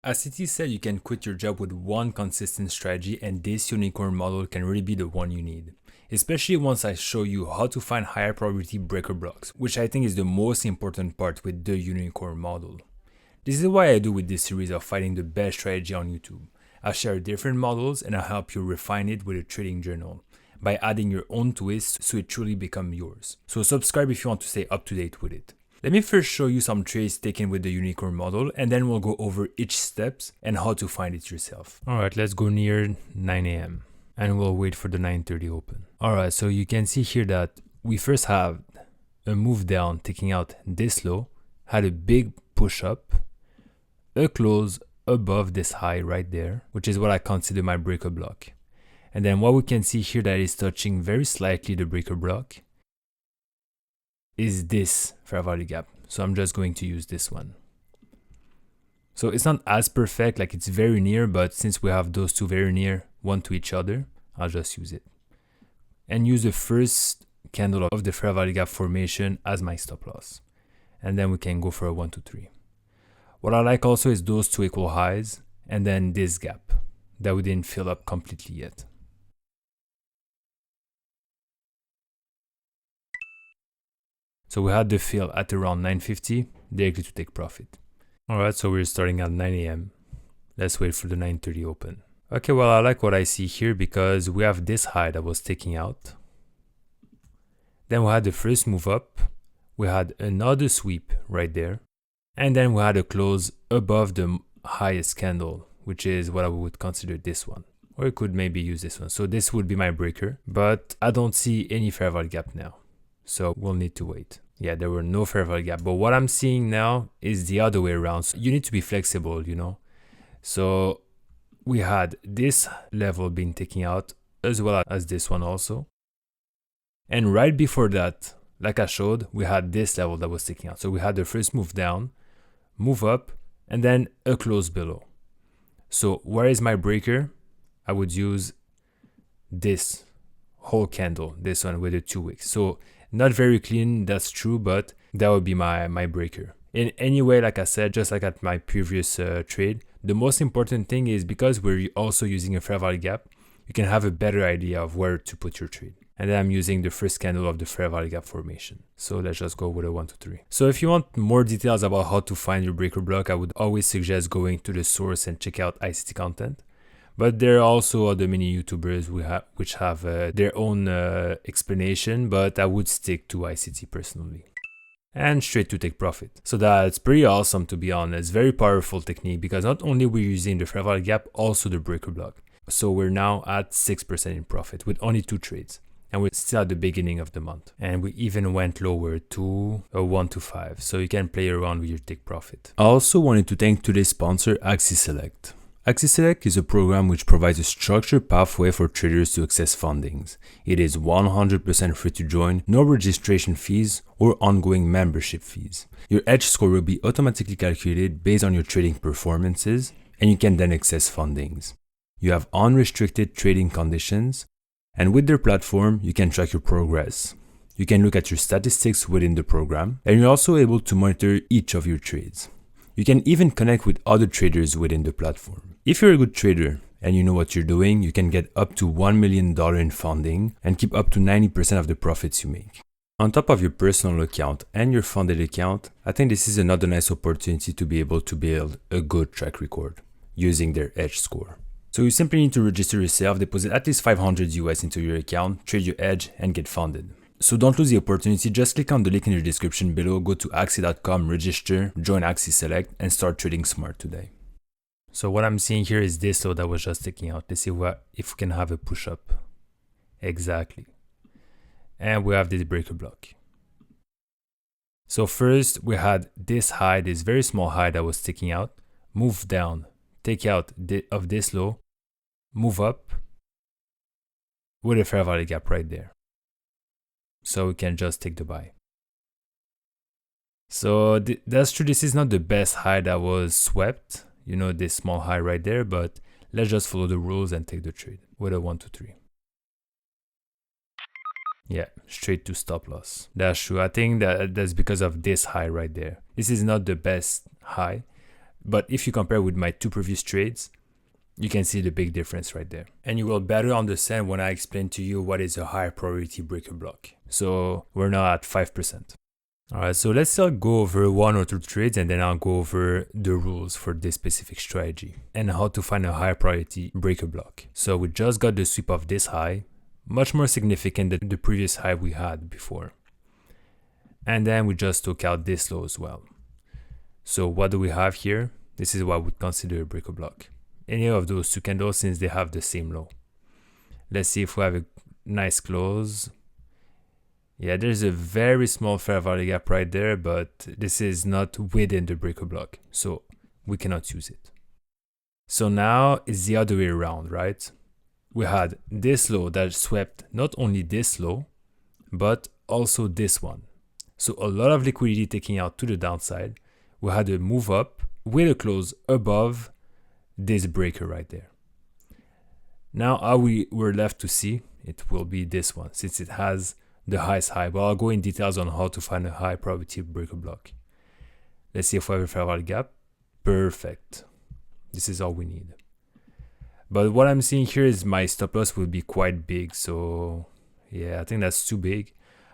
As CT said, you can quit your job with one consistent strategy, and this unicorn model can really be the one you need. Especially once I show you how to find higher probability breaker blocks, which I think is the most important part with the unicorn model. This is why I do with this series of finding the best strategy on YouTube. I'll share different models and I'll help you refine it with a trading journal by adding your own twist so it truly becomes yours. So subscribe if you want to stay up to date with it. Let me first show you some trades taken with the unicorn model, and then we'll go over each steps and how to find it yourself. Alright, let's go near 9 a.m. and we'll wait for the 9:30 open. Alright, so you can see here that we first have a move down taking out this low, had a big push up, a close above this high right there, which is what I consider my breaker block. And then what we can see here that is touching very slightly the breaker block is this fair value gap. So I'm just going to use this one. So it's not as perfect, like it's very near, but since we have those two very near, one to each other, I'll just use it. And use the first candle of the fair value gap formation as my stop loss. And then we can go for a 1, 2, 3. What I like also is those two equal highs and then this gap that we didn't fill up completely yet. So we had the fill at around 9:50, directly to take profit. Alright, so we're starting at 9 a.m. Let's wait for the 9:30 open. Okay, well, I like what I see here because we have this high that was taking out. Then we had the first move up. We had another sweep right there. And then we had a close above the highest candle, which is what I would consider this one. Or you could maybe use this one. So this would be my breaker, but I don't see any fair value gap now. So we'll need to wait. Yeah, there were no fair value gap. But what I'm seeing now is the other way around. So you need to be flexible, you know. So we had this level being taken out as well as this one also. And right before that, like I showed, we had this level that was taken out. So we had the first move down, move up, and then a close below. So where is my breaker? I would use this whole candle, this one with the 2 wicks. So not very clean, that's true, but that would be my breaker. In any way, like I said, just like at my previous trade, the most important thing is because we're also using a fair value gap, you can have a better idea of where to put your trade. And then I'm using the first candle of the fair value gap formation. So let's just go with a 1, 2, 3. So if you want more details about how to find your breaker block, I would always suggest going to the source and check out ICT content. But there are also other many YouTubers which have their own explanation, but I would stick to ICT personally. And straight to take profit. So that's pretty awesome, to be honest. Very powerful technique because not only we're using the fair value gap, also the breaker block. So we're now at 6% in profit with only 2 trades. And we're still at the beginning of the month. And we even went lower to a 1 to 5. So you can play around with your take profit. I also wanted to thank today's sponsor, AxiSelect. AxiSelect is a program which provides a structured pathway for traders to access fundings. It is 100% free to join, no registration fees or ongoing membership fees. Your edge score will be automatically calculated based on your trading performances, and you can then access fundings. You have unrestricted trading conditions, and with their platform, you can track your progress. You can look at your statistics within the program, and you're also able to monitor each of your trades. You can even connect with other traders within the platform. If you're a good trader and you know what you're doing, you can get up to $1 million in funding and keep up to 90% of the profits you make. On top of your personal account and your funded account, I think this is another nice opportunity to be able to build a good track record using their edge score. So you simply need to register yourself, deposit at least $500 US into your account, trade your edge, and get funded. So don't lose the opportunity, just click on the link in the description below, go to axi.com, register, join AxiSelect, and start trading smart today. So what I'm seeing here is this low that was just taking out. Let's see if we can have a push up. Exactly. And we have this breaker block. So first we had this high, this very small high that was taking out, move down, take out of this low, move up with a fair value gap right there. So we can just take the buy. So that's true, this is not the best high that was swept, you know, this small high right there, but let's just follow the rules and take the trade with a 1, 2, 3. Yeah, straight to stop loss. That's true. I think that's because of this high right there. This is not the best high, But if you compare with my 2 previous trades, you can see the big difference right there. And you will better understand when I explain to you what is a high priority breaker block. So we're now at 5%. All right, so let's still go over 1 or 2 trades, and then I'll go over the rules for this specific strategy and how to find a high priority breaker block. So we just got the sweep of this high, much more significant than the previous high we had before. And then we just took out this low as well. So what do we have here? This is what we would consider a breaker block. Any of those 2 candles, since they have the same low. Let's see if we have a nice close. Yeah, there's a very small fair value gap right there, but this is not within the breaker block, so we cannot use it. So now it's the other way around, right? We had this low that swept not only this low, but also this one. So a lot of liquidity taking out to the downside. We had a move up with a close above this breaker right there. Now how we were left to see, it will be this one, since it has the highest high, but I'll go in details on how to find a high probability breaker block. Let's see if we have a fair value gap. Perfect. This is all we need. But what I'm seeing here is my stop loss will be quite big, so yeah, I think that's too big.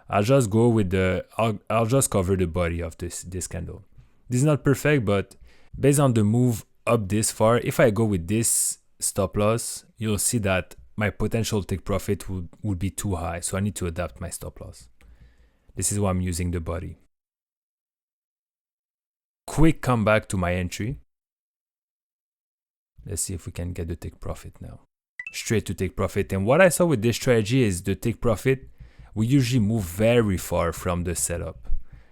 I'll just go with I'll just cover the body of this candle. This is not perfect, but based on the move up this far, if I go with this stop loss, you'll see that my potential take profit would be too high, so I need to adapt my stop loss. This is why I'm using the body. Quick comeback to my entry. Let's see if we can get the take profit now. Straight to take profit. And what I saw with this strategy is the take profit, we usually move very far from the setup.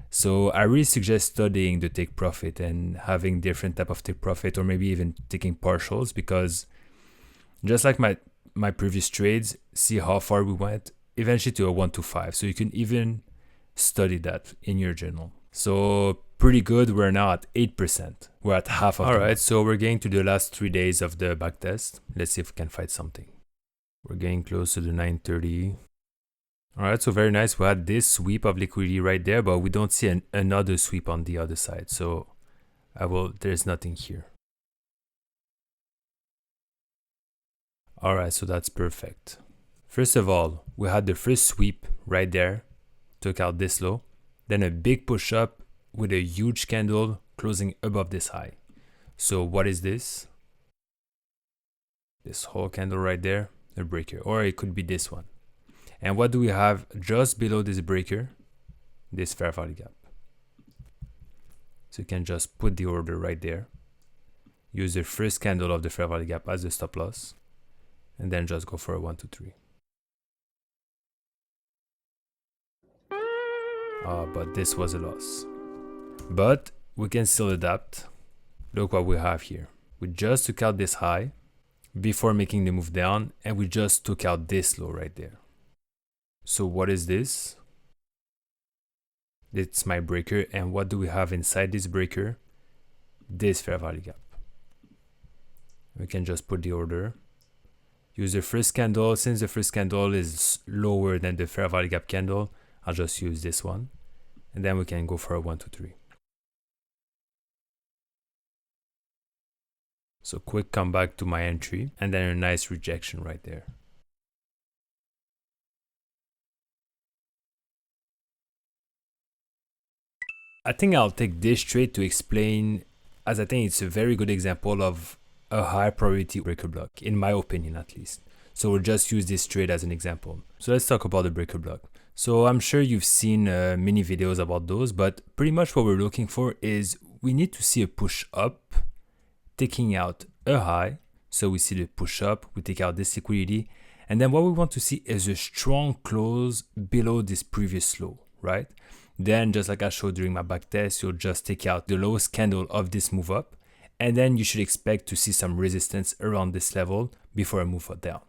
So I really suggest studying the take profit and having different type of take profit, or maybe even taking partials, because just like my previous trades, see how far we went, eventually to a 1 to 5. So you can even study that in your journal. So pretty good. We're now at 8%. We're at half of it. All right, so we're getting to the last 3 days of the backtest. Let's see if we can find something. We're getting close to the 930. All right, so very nice. We had this sweep of liquidity right there, but we don't see another sweep on the other side. So there's nothing here. All right, so that's perfect. First of all, we had the first sweep right there, took out this low, then a big push up with a huge candle closing above this high. So what is this? This whole candle right there, a breaker, or it could be this one. And what do we have just below this breaker? This fair value gap. So you can just put the order right there. Use the first candle of the fair value gap as the stop loss. And then just go for a 1 to 3. But this was a loss. But we can still adapt. Look what we have here. We just took out this high before making the move down, and we just took out this low right there. So what is this? It's my breaker, and what do we have inside this breaker? This fair value gap. We can just put the order. Use the first candle. Since the first candle is lower than the fair value gap candle, I'll just use this one. And then we can go for a 1 to 3. So quick comeback to my entry, and then a nice rejection right there. I think I'll take this trade to explain, as I think it's a very good example of a high probability breaker block, in my opinion at least. So we'll just use this trade as an example. So let's talk about the breaker block. So I'm sure you've seen many videos about those, but pretty much what we're looking for is we need to see a push up, taking out a high. So we see the push up, we take out this liquidity, and then what we want to see is a strong close below this previous low, right? Then just like I showed during my back test, you'll just take out the lowest candle of this move up, and then you should expect to see some resistance around this level before a move down.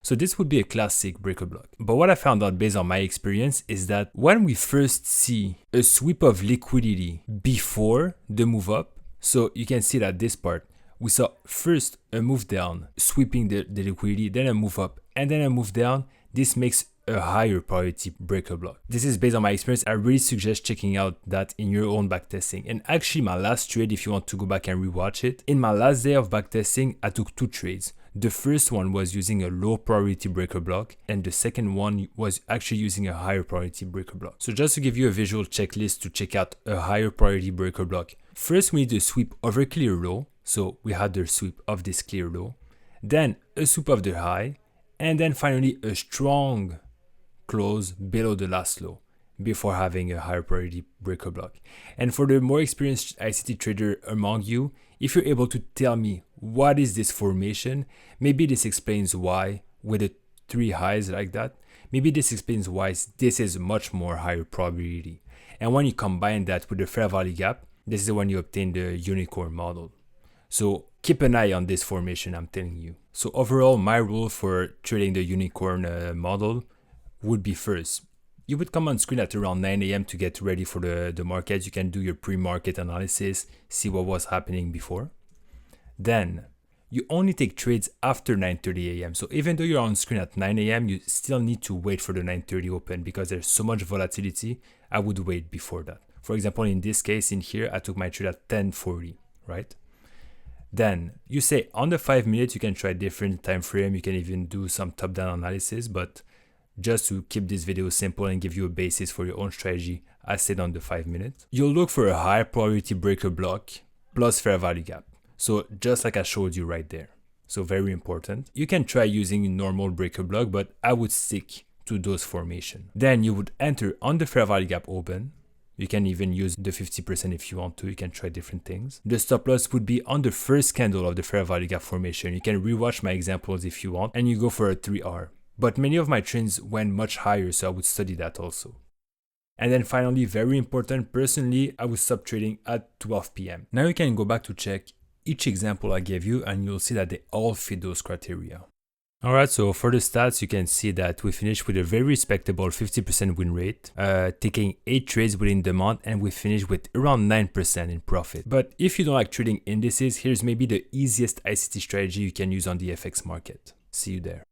So this would be a classic breaker block. But what I found out based on my experience is that when we first see a sweep of liquidity before the move up, so you can see that this part, we saw first a move down, sweeping the liquidity, then a move up, and then a move down. This makes a higher priority breaker block. This is based on my experience. I really suggest checking out that in your own backtesting. And actually my last trade, if you want to go back and rewatch it, in my last day of backtesting, I took 2 trades. The first one was using a low priority breaker block, and the second one was actually using a higher priority breaker block. So just to give you a visual checklist to check out a higher priority breaker block, first we need a sweep over clear low. So we had the sweep of this clear low, then a sweep of the high, and then finally a strong close below the last low before having a higher priority breaker block. And for the more experienced ICT trader among you, if you're able to tell me what is this formation, maybe this explains why with the 3 highs like that, maybe this explains why this is much more higher probability. And when you combine that with the fair value gap, this is when you obtain the unicorn model. So keep an eye on this formation, I'm telling you. So overall, my rule for trading the unicorn model would be first, you would come on screen at around 9 a.m. to get ready for the market. You can do your pre-market analysis, see what was happening before. Then you only take trades after 9:30 a.m. So even though you're on screen at 9 a.m., you still need to wait for the 9:30 open because there's so much volatility. I would wait before that. For example, in this case in here, I took my trade at 10:40, right? Then you say on the 5 minutes, you can try different time frame. You can even do some top-down analysis, but just to keep this video simple and give you a basis for your own strategy, I said on the 5 minutes. You'll look for a high probability breaker block plus fair value gap. So just like I showed you right there. So very important. You can try using normal breaker block, but I would stick to those formation. Then you would enter on the fair value gap open. You can even use the 50% if you want to. You can try different things. The stop loss would be on the first candle of the fair value gap formation. You can rewatch my examples if you want, and you go for a 3R. But many of my trends went much higher, so I would study that also. And then finally, very important, personally, I would stop trading at 12 p.m. Now you can go back to check each example I gave you, and you'll see that they all fit those criteria. Alright, so for the stats, you can see that we finished with a very respectable 50% win rate, taking 8 trades within the month, and we finished with around 9% in profit. But if you don't like trading indices, here's maybe the easiest ICT strategy you can use on the FX market. See you there.